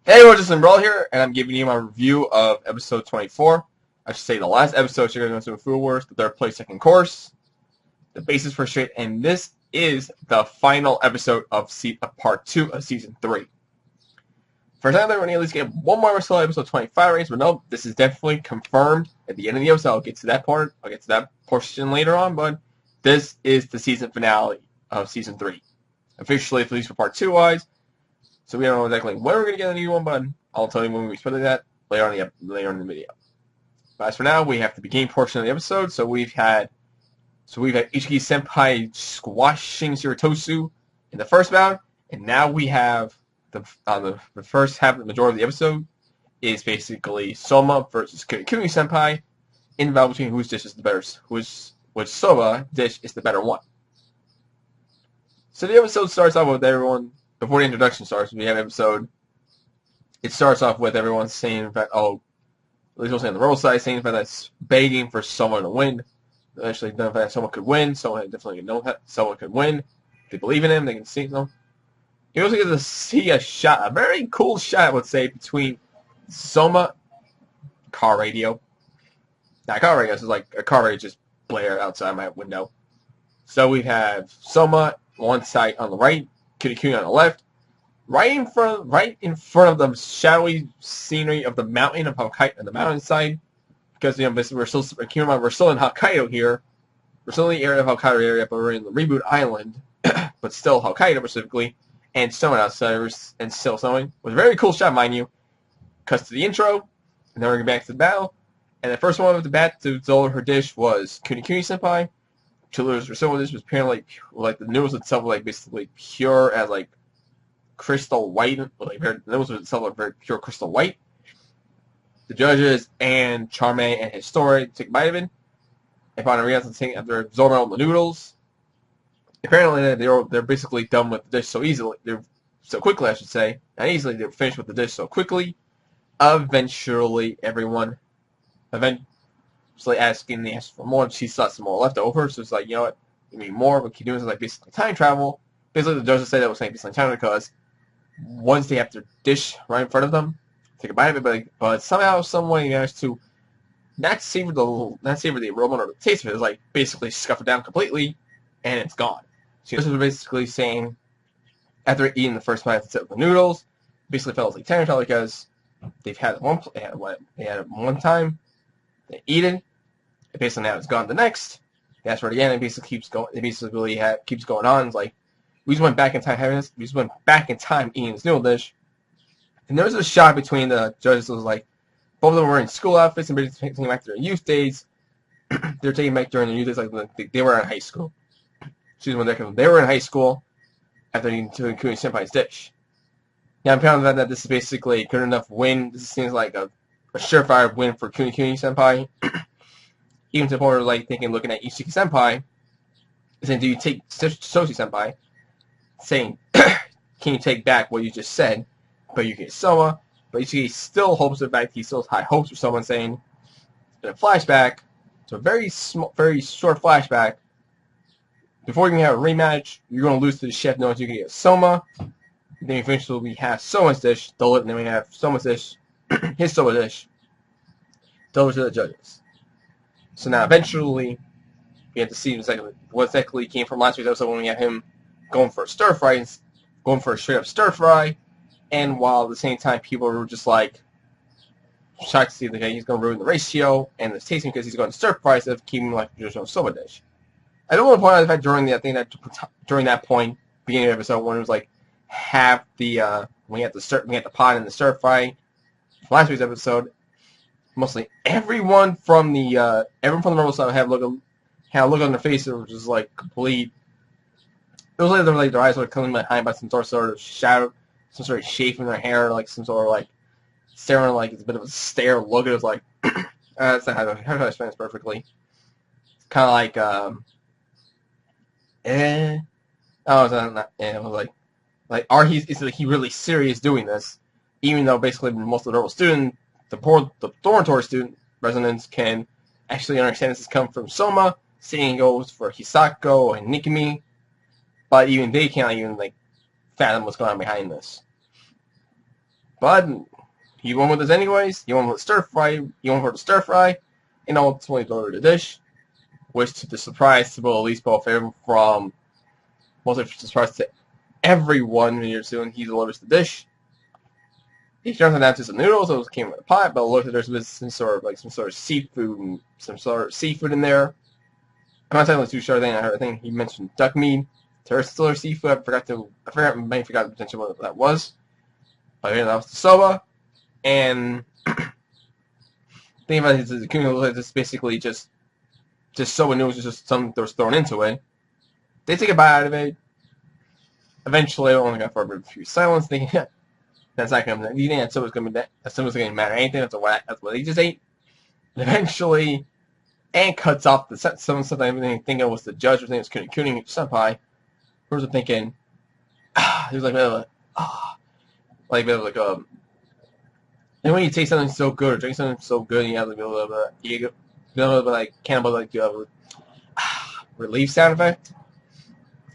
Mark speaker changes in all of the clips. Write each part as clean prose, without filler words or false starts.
Speaker 1: Hey everyone, Justin Brawl here, and I'm giving you my review of episode 24. I should say the last episode, you're going to go to Food Wars, the third place, second course, the basis for shit, and this is the final episode of part 2 of season 3. For now, they're going to at least get one more episode 25 race, but no, this is definitely confirmed at the end of the episode. I'll get to that part, I'll get to that portion later on, but this is the season finale of season 3. Officially, at least for part 2 wise. So we don't know exactly when we're going to get a new one, but I'll tell you when we split that later in the video. But as for now, we have the beginning portion of the episode. So we've had Ichiki Senpai squashing Shiratosu in the first bout, and now we have the first half of the majority of the episode is basically Soma versus Kuni Senpai in the battle between whose dish is the better, which Soma dish is the better one. So the episode starts off with everyone. Before the introduction starts, we have it starts off with everyone saying, in fact, at least on the rebel side, saying, in fact, that's begging for someone to win. Eventually, in fact, someone could win. Someone definitely know that someone could win. They believe in him. They can see him. You also get to see a shot, a very cool shot, I would say, between Soma, car radio. Not car radio, it's like a car radio just blare outside my window. So we have Soma on one side on the right, Kuni on the left, right in front of the shadowy scenery of the mountain of Hokkaido, on the mountainside, because basically we're still in Hokkaido here. We're still in the area of Hokkaido area, but we're in the reboot island, but still Hokkaido specifically, and snowing outside, and still snowing. It was a very cool shot, mind you. Cuts to the intro, and then we're going back to the battle, and the first one with the bat to deliver her dish was Kuni Senpai. Chillers for some of this was apparently like the noodles itself were like basically pure as like crystal white, the noodles itself are very pure crystal white. The judges and Charme and his story take a bite of it, and upon realizing after absorbing all the noodles, apparently they're basically done with the dish so quickly, I should say. Not easily, they're finished with the dish so quickly. Eventually, asking the answer for more. She saw some more left over, so it's like, you know what, you need more. What keep doing is like basically time travel. Basically, the judges say that was saying basically time because once they have their dish right in front of them, take a bite of it, but somehow, some way, managed to not savor the aroma or the taste of it. It's like basically scuff it down completely, and it's gone. So this was basically saying after eating the first bite of the noodles, basically felt like time travel because they had one time. They eat it. It basically now it's gone the next. That's where again it basically keeps going. It basically keeps going on. It's like we just went back in time having this. We just went back in time eating this noodle dish. And there was a shot between the judges. It was like both of them were in school outfits and basically taking back their youth days. They're taking back during their youth days like they were in high school. They were in high school after eating Kuni Senpai's dish. Now I'm proud of that this is basically a good enough win. This seems like a surefire win for Kuni Senpai. Even to the point where like looking at Ichiki Senpai, saying, do you take Soshi Senpai? Saying, can you take back what you just said? But you get Soma. But Ichiki still hopes it back. He still has high hopes for someone saying, in a flashback, so a very short flashback, before you can have a rematch, you're going to lose to the chef knowing you can get Soma. Then eventually we have Soma's dish, and then we have Soma's dish, his Soma dish, delivered to the judges. So now eventually, we have to see what exactly came from last week's episode when we had him going for a straight up stir fry, and while at the same time people were just like shocked to see that he's going to ruin the ratio and the tasting because he's going to stir fry instead of keeping like the traditional Soma dish. I don't want to point out the fact during that point, beginning of the episode, when it was like half the when you had the pot and the stir fry. Last week's episode, mostly everyone from the rebel side had a look on their face that was just like complete. It was like their eyes were coming behind by some sort of shadow, some sort of shape in their hair, like some sort of like staring, like it's a bit of a stare look. It was like that's not how to explain this perfectly. It's kind of like it was like are he really serious doing this? Even though basically most of the dormitory student residents can actually understand this has come from Soma, seeing goes for Hisako and Nikimi, but even they can't even fathom what's going on behind this. But he went with this anyways. He went with stir fry. He went for the stir fry, and ultimately delivered the dish, which to the surprise to at least both from mostly surprise to everyone when you're doing. He delivers the dish. He turns it down to some noodles. Those came with a pot, but look, there's some sort of seafood in there. I'm not telling too sure. I think he mentioned duck meat. There's still seafood. I may forgot to mention what that was. But yeah, that was the soba. And thing about it is it's basically just soba noodles, just something that was thrown into it. They take a bite out of it. Eventually, I only got for a few silence, thinking that's not going to be eating. Soba's going to be matter anything. That's what they just ate. And eventually, and cuts off something I didn't think it was the judge. I think it was Kuning Senpai. Who was thinking? He was like, and when you taste something so good or drink something so good, and you have like a little bit like cannibal, like you have relief sound effect.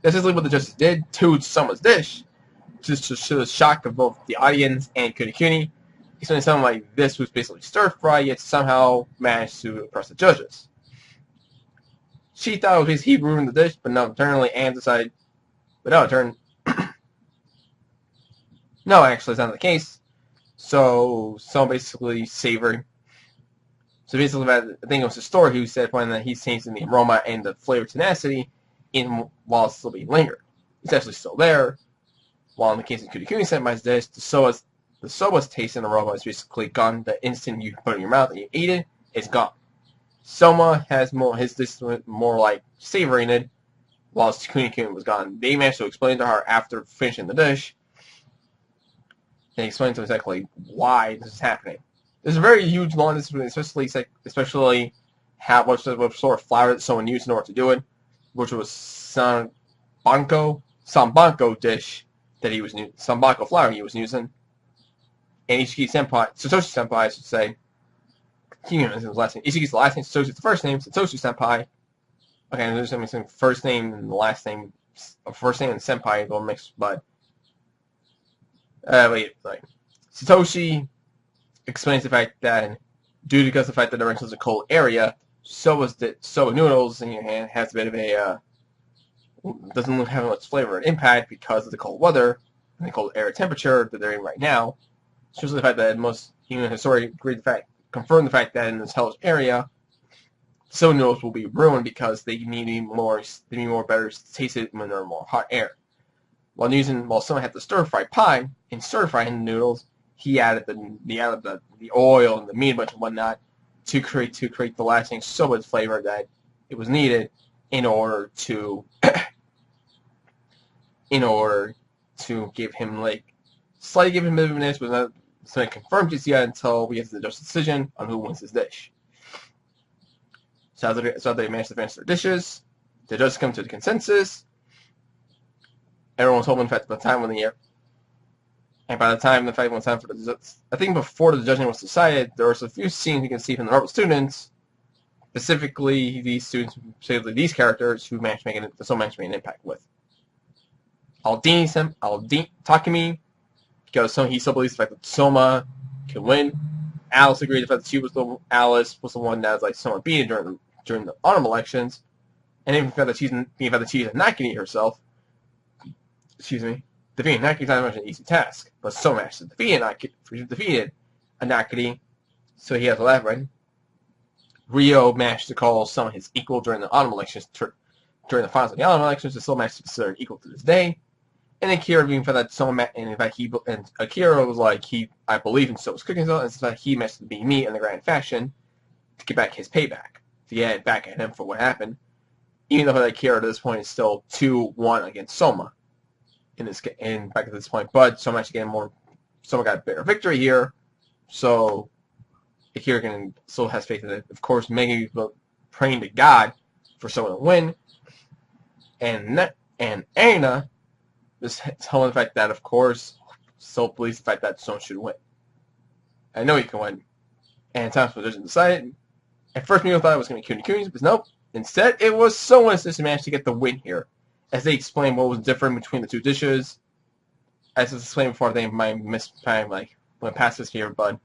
Speaker 1: That's just what the judges did to someone's dish, just to show the shock of both the audience and Kunikuni. Explaining something like this was basically stir fry, yet somehow managed to impress the judges. She thought it was because he ruined the dish, but no, apparently Anne decided, but no, it turned. No, actually, it's not the case. So basically savory. So basically, I think it was the story who said that he's changing the aroma and the flavor tenacity while it's still being lingered. It's actually still there. While in the case of Kunikuni Senpai's dish, the soba's taste and aroma is basically gone. The instant you put it in your mouth and you eat it, it's gone. Soma has his dish more like savory in it, whilst Kunikuni was gone. They managed to explain to her after finishing the dish. They explained to exactly why this is happening. There's a very huge long especially what sort of flour that someone used in order to do it, which was sambanko dish that he was using, sambanko flour he was using. And Satoshi Senpai, I should say. His last name. Ishiki's the last name, Satoshi's the first name, Satoshi Senpai. Okay, and there's some first name and the last name, first name and Senpai, they'll mix, but Satoshi explains the fact that due to the fact that the is a cold area, soba noodles in your hand has a bit of a doesn't have much flavor and impact because of the cold weather and the cold air temperature that they're in right now. Especially the fact that most historians confirm the fact that in this hellish area, soba noodles will be ruined because they need to be more better tasted when they're in more hot air. While someone had the stir fry pie and stir frying the noodles, he added the oil and the meat and whatnot to create the lasting soba flavor that it was needed in order to give him slightly give him a bit of an edge, but not something confirmed just yet until we get to the judge's decision on who wins this dish. So after they managed to finish their dishes, the judges come to the consensus. Everyone's hoping, in fact, by the time when time for the I think before the judging was decided, there was a few scenes you can see from the Marvel students, specifically these characters who managed to make an impact with. Takumi, because he still believes the fact that Soma can win. Alice agreed the fact that Alice was the one that was Soma beat during the autumn elections, and even the fact that she's not getting herself. Defeating Nakiri is not much an easy task, but Soma actually defeated Nakiri, so he has a laugh, right? Ryo managed to call Soma his equal during the autumn elections, during the finals of the autumn elections, and still managed to consider equal to this day. And Akira being for that Soma, and in fact Akira was I believe in Soma's cooking skill, and in fact he managed to beat me in the grand fashion to get back his payback, to get back at him for what happened. Even though Akira at this point is still 2-1 against Soma. Back at this point, but Soma got a better victory here, so Akira still has faith in it. Of course, Megumi praying to God for Soma to win, and Aina is telling the fact that, of course, still believes the fact that Soma should win. I know he can win, and time for the judge decided. At first, people thought it was going to be Kunikuni's, but nope. Instead, it was Soma's that managed to get the win here. As they explain what was different between the two dishes, as was explained before, they might miss time going to pass this here, but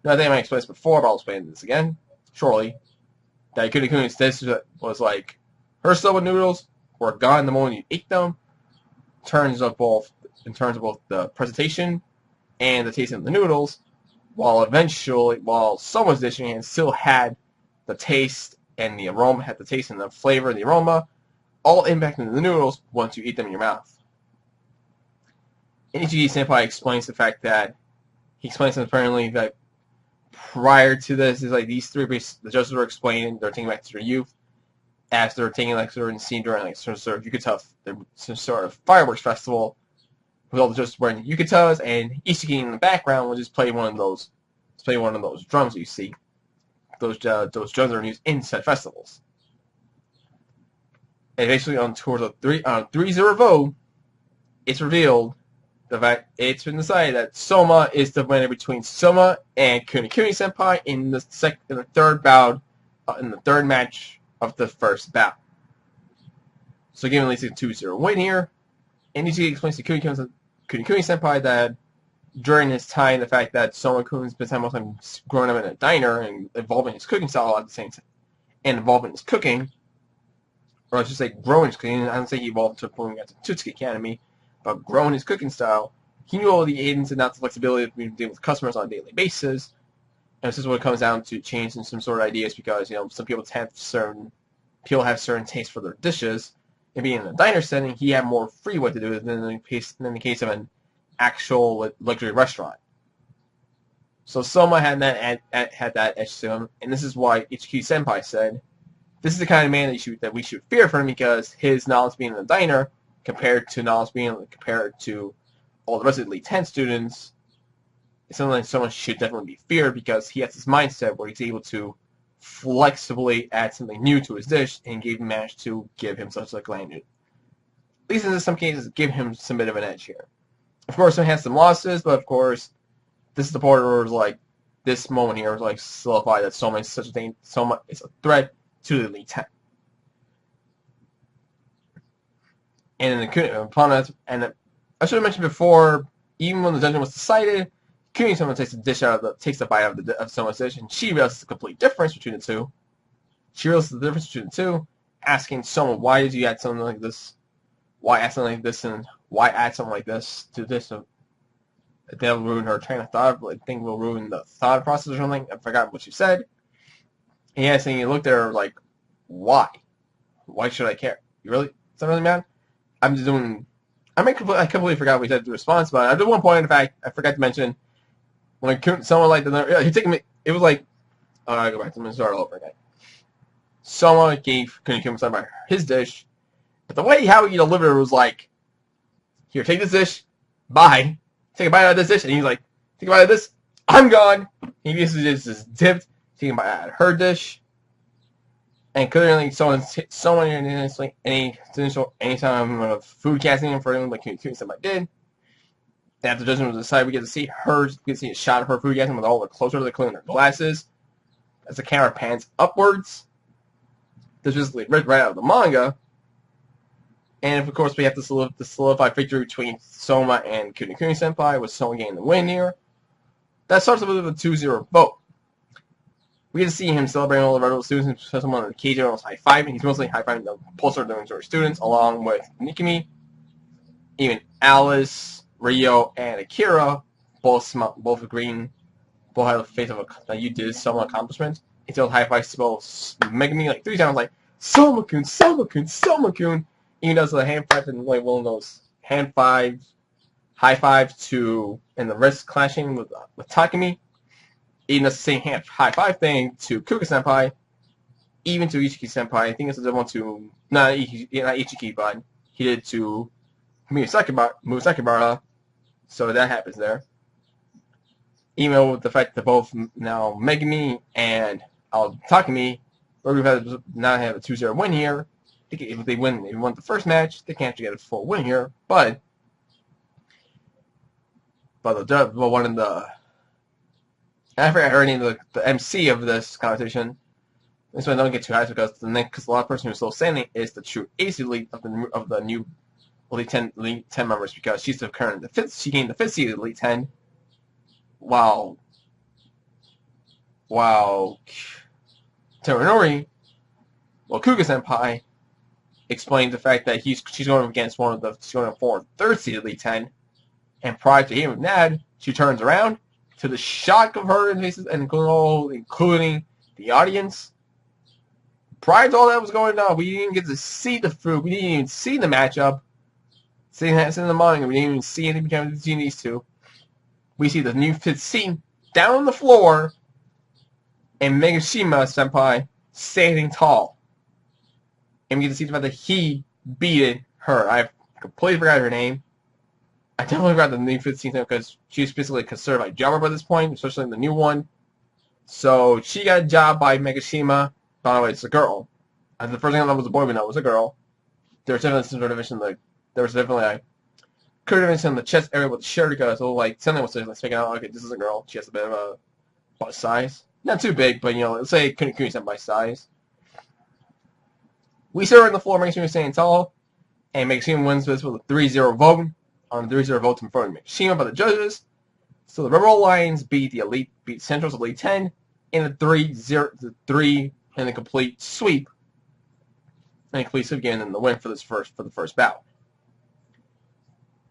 Speaker 1: I think I might explain this before, but I'll explain this again shortly. That Kunikuni's dish was like her soba noodles were gone the moment you ate them. In terms of both the presentation and the taste of the noodles, while Soma's dish still had the taste and the aroma, had the taste and the flavor and the aroma, all impacting the noodles once you eat them in your mouth. And Ichiki Senpai explains the fact that apparently that prior to this is like these three the judges were explaining they're taking back to their youth as they're taking like certain scene during like some sort of you could tell some sort of fireworks festival with all the judges wearing yukatas, and Ichiki in the background will just play one of those drums that you see. Those drums are used in said festivals. And basically on tours of 3-0 it's revealed the fact it's been decided that Soma is the winner between Soma and Kunikuni Senpai in the third match of the first bout. So given at least a 2-0 win here, and Ichiki explains to Kunikuni Senpai that during his time, the fact that Soma-kun spent time with him growing up in a diner and evolving his cooking style at the same time, and evolving his cooking, or I should say growing his cooking. I don't say he evolved to the point where he got to Tutsuki Academy, but growing his cooking style, he knew all the ins and outs of flexibility of dealing with customers on a daily basis. And this is what it comes down to, changing some sort of ideas, because some people have certain tastes for their dishes, and being in a diner setting, he had more free what to do than in the case of an actual luxury restaurant. So Soma had that edge to him, and this is why Ichiki Senpai said, "This is the kind of man that we should fear from, because his knowledge being in a diner compared to all the rest of the Elite 10 students, it's something that someone should definitely be feared, because he has this mindset where he's able to flexibly add something new to his dish and manage to give him such a land. At least in some cases, give him some bit of an edge here. Of course, he has some losses, but of course, this is the part where this moment here was like solidified that Soma is Soma is a threat to the Elite 10. And I should have mentioned before, even when the dungeon was decided, Kuni Soma takes the bite out of Soma's dish, and she realizes the complete difference between the two. Asking Soma, why did you add something like this? Why add something like this, and why add something like this to this? That'll ruin her train of thought. I think will ruin the thought process or something. I forgot what she said. And he looked at her like, why? Why should I care? You really? Is that really mad? I completely forgot what he said in response, but at one point, in fact, I forgot to mention, when someone like it was like, I go back to start all over again. Soma gave Kunikuni Senpai his dish, but the way how he delivered it was like, here, take this dish, bye. Take a bite out of this dish, and he's like, take a bite out of this, I'm gone. He basically just dipped, taking a bite out of her dish. And clearly, anytime of food casting for him, like Kunikuni Senpai did, after the judgment was decided, we get to see a shot of her food casting with all the closer to the cleaning her glasses. As the camera pans upwards, this is ripped right out of the manga. And of course, we have to solidify victory between Soma and Kunikuni Senpai, with Soma getting the win here. That starts with a 2-0 vote. We get to see him celebrating all the rebel students, and someone on the cage almost high-fiving. He's mostly high-fiving the pulsar doing to our students, along with Nikimi, even Alice, Ryo, and Akira, both agreeing, both have the faith of that you did some accomplishment. He still high-fives both Megami like 3 times, like, Soma-kun, Soma-kun, Soma-kun. Even does the hand five and like one of those high fives and the wrist clashing with Takumi. Even does the same high five thing to Kuka Senpai, even to Ichiki Senpai. I think it's the one to not Ichiki, but he did to Musaki Bara. So that happens there. Even with the fact that both now Megami and Takumi, where we've now have a 2-0 win here. If they won the first match, they can't actually get a full win here. But one of the, I forgot her name, the MC of this competition. This one don't get too high because the next last person who's still standing is the true ace elite of the new Elite 10 members, because she's the current she gained the 5th seed of Elite 10. while Terenori, Kuga Senpai, explains the fact that she's going against she's going for third seed Elite 10, and prior to hearing that, she turns around to the shock of her and including the audience. Prior to all that was going on, we didn't even get to see the food. We didn't even see the matchup. Seeing that in the morning, we didn't even see anything between these two. We see the new 15 down on the floor, and Megashima Senpai standing tall. And we get to see the fact that he beat her. I completely forgot her name. I definitely forgot the new 15 because she's basically considered like jobber by this point, especially in the new one. So she got a job by Megashima. By the way, it's a girl. The first thing I thought was a boy, but no, it was a girl. There was definitely some sort of division. There was definitely a clear division in the chest area with the shirt because something was like sticking out. Okay, this is a girl. She has a bit of a butt size, not too big, but let's say Kunikuni by size. We see her on the floor, Megashima standing tall, and Megashima wins this with a 3-0 vote. On the 3-0 vote in front of Megashima by the judges. So the Rebel Alliance beat Central's Elite 10 in a 3-0 in a complete sweep. And a complete sweep again in the win for the first bout.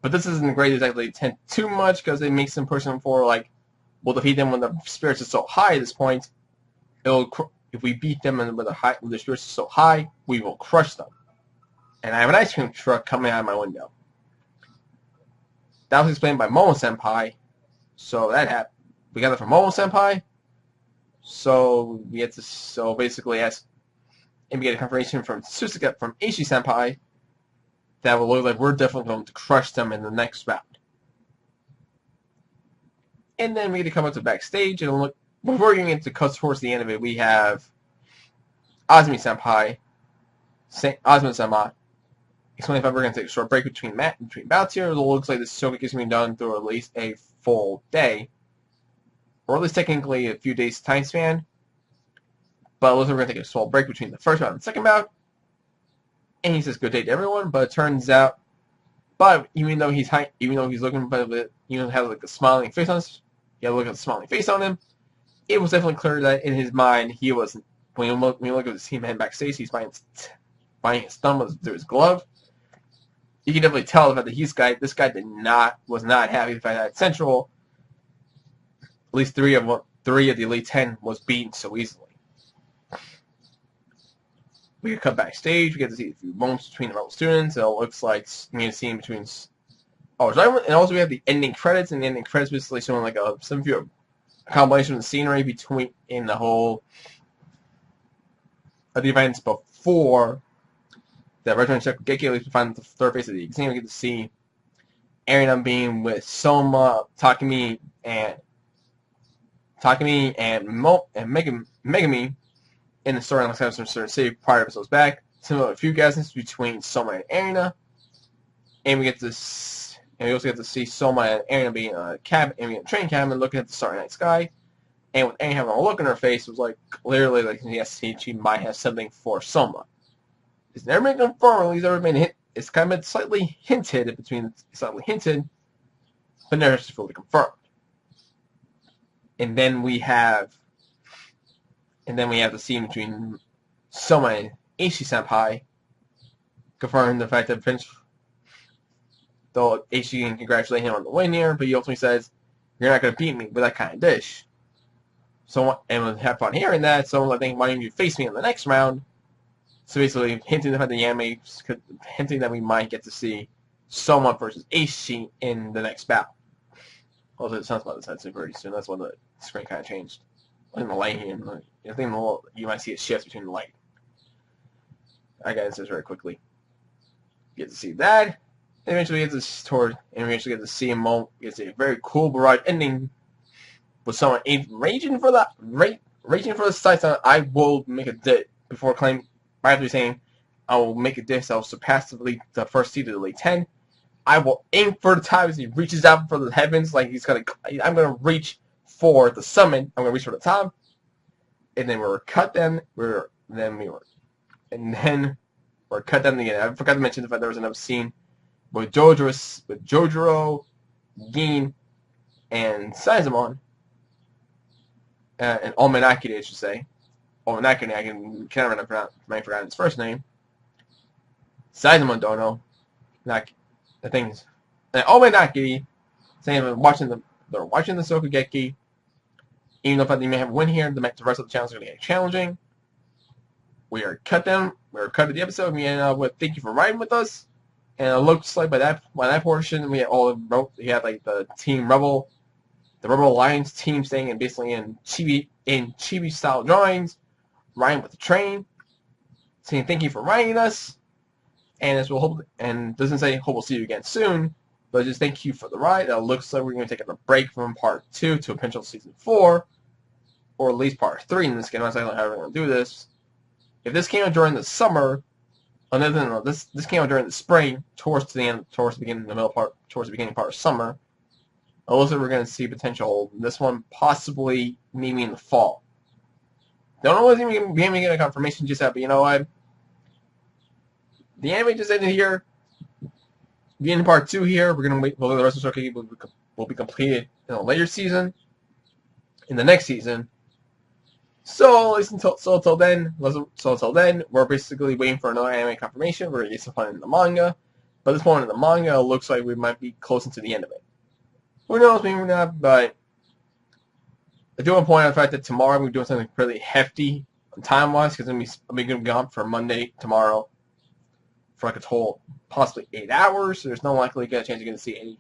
Speaker 1: But this isn't great exactly 10 too much because it makes them push them for we'll defeat them when the spirits are so high at this point. If we beat them and when the spirits are so high, we will crush them. And I have an ice cream truck coming out of my window. That was explained by Momo Senpai. So that happened. We got it from Momo Senpai. So we had to basically ask and we get a confirmation from Susuke from Eishi Senpai that will look like we're definitely going to crush them in the next bout. And then we get to come up to backstage and look before getting into cuts towards the end of it, we have Azumi Senpai, Azumi-sama, explaining if we're going to take a short break between bouts here. It looks like this Shokugeki is being done through at least a full day, or at least technically a few days time span. But it looks like we're going to take a small break between the first bout and the second bout. And he says good day to everyone, but it turns out, even though he's looking, has like a smiling face on his, look at the smiling face on him. It was definitely clear that in his mind he wasn't. When you look at his team head backstage, he's biting his thumb through his glove. You can definitely tell the fact that this guy was not happy with the fact that Central, at least three of the Elite 10 was beaten so easily. We get cut backstage. We get to see a few moments between the rebel students. It looks like a scene between. And also we have the ending credits, and the ending credits basically showing a combination of the scenery in the whole of the events before the Regiment Shokugeki. At least we find the third phase of the exam. We get to see Arena being with Soma, Takumi, and Megami in the story. Let's have some sort of save prior episodes back. Some of a few guesses between Soma and Arena, and we also get to see Soma and Arena being in a train cabin looking at the starry night sky. And with Arena having a look on her face, it was clearly yes, she might have something for Soma. It's never been confirmed. It's never been hit. It's kind of slightly hinted, but never fully confirmed. And then we have the scene between Soma and Eishi Senpai, confirming the fact that though Eishi can congratulate him on the win here, but he ultimately says, "You're not going to beat me with that kind of dish." So, and when have fun hearing that, someone why don't you face me in the next round? So basically, hinting that the anime, hinting that we might get to see Soma versus Eishi in the next bout. Also, it sounds about this headset pretty soon. That's when the screen kind of changed. In the light here, I think you might see a shift between the light. I got this very quickly. You get to see that. And eventually, we get to see a moment. It's a very cool barrage ending with someone raging for the sights. I will make a dish before claiming. Right after saying, I will make a dish that will surpass the first seed of the Elite 10. I will aim for the top as he reaches out for the heavens, I'm gonna reach for the summit. I'm gonna reach for the top, and then we're cut. We're cut down again. I forgot to mention the fact there was another scene with Jojuro, Gin, and Saizumon and Omenakiri, I should say. Omenakiri, I can't remember his first name. Saizumon Dono, like the things. And Omenakiri saying they're watching the Shokugeki. Even though they may have a win here, the rest of the challenge is going to get challenging. We are cut at the episode. We end up with thank you for riding with us. And it looks like by that portion, we had like the Team Rebel, the Rebel Alliance team staying in basically in chibi style drawings, riding with the train, saying thank you for riding us. And as we'll hope, and doesn't say hope we'll see you again soon, but just thank you for the ride. It looks like we're going to take a break from part 2 to a potential season 4, or at least part 3 in this game. I'm not saying how we're going to do this. If this came out during the summer, this came out during the spring, towards the beginning part of summer. It looks like we're going to see potential in this one, possibly maybe in the fall. Don't know what's even going to get a confirmation just yet, but you know what? The anime just ended here. Beginning part 2 here, we're going to wait until the rest of Shokugeki will be completed in a later season, in the next season. So until then, we're basically waiting for another anime confirmation. We're going to get some fun in the manga. But at this point in the manga, it looks like we might be close to the end of it. Who knows, maybe not, but I do want to point out the fact that tomorrow we're doing something pretty hefty time-wise, because I'm going to be gone for Monday tomorrow for like a total possibly 8 hours. So there's no likely chance you're going to see any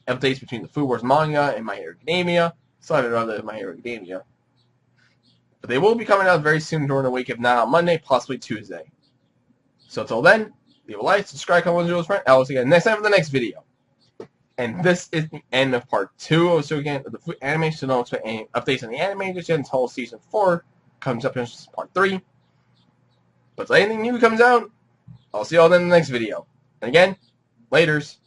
Speaker 1: updates between the Food Wars manga and My Hero Academia. So I'd rather My Hero Academia. But they will be coming out very soon during the week, if not on Monday, possibly Tuesday. So until then, leave a like, subscribe, comment, and friend. I'll see you guys next time for the next video. And this is the end of part 2 of the anime. So don't expect any updates on the anime just yet until season 4 comes up in part 3. But if anything new comes out, I'll see you all then in the next video. And again, laters.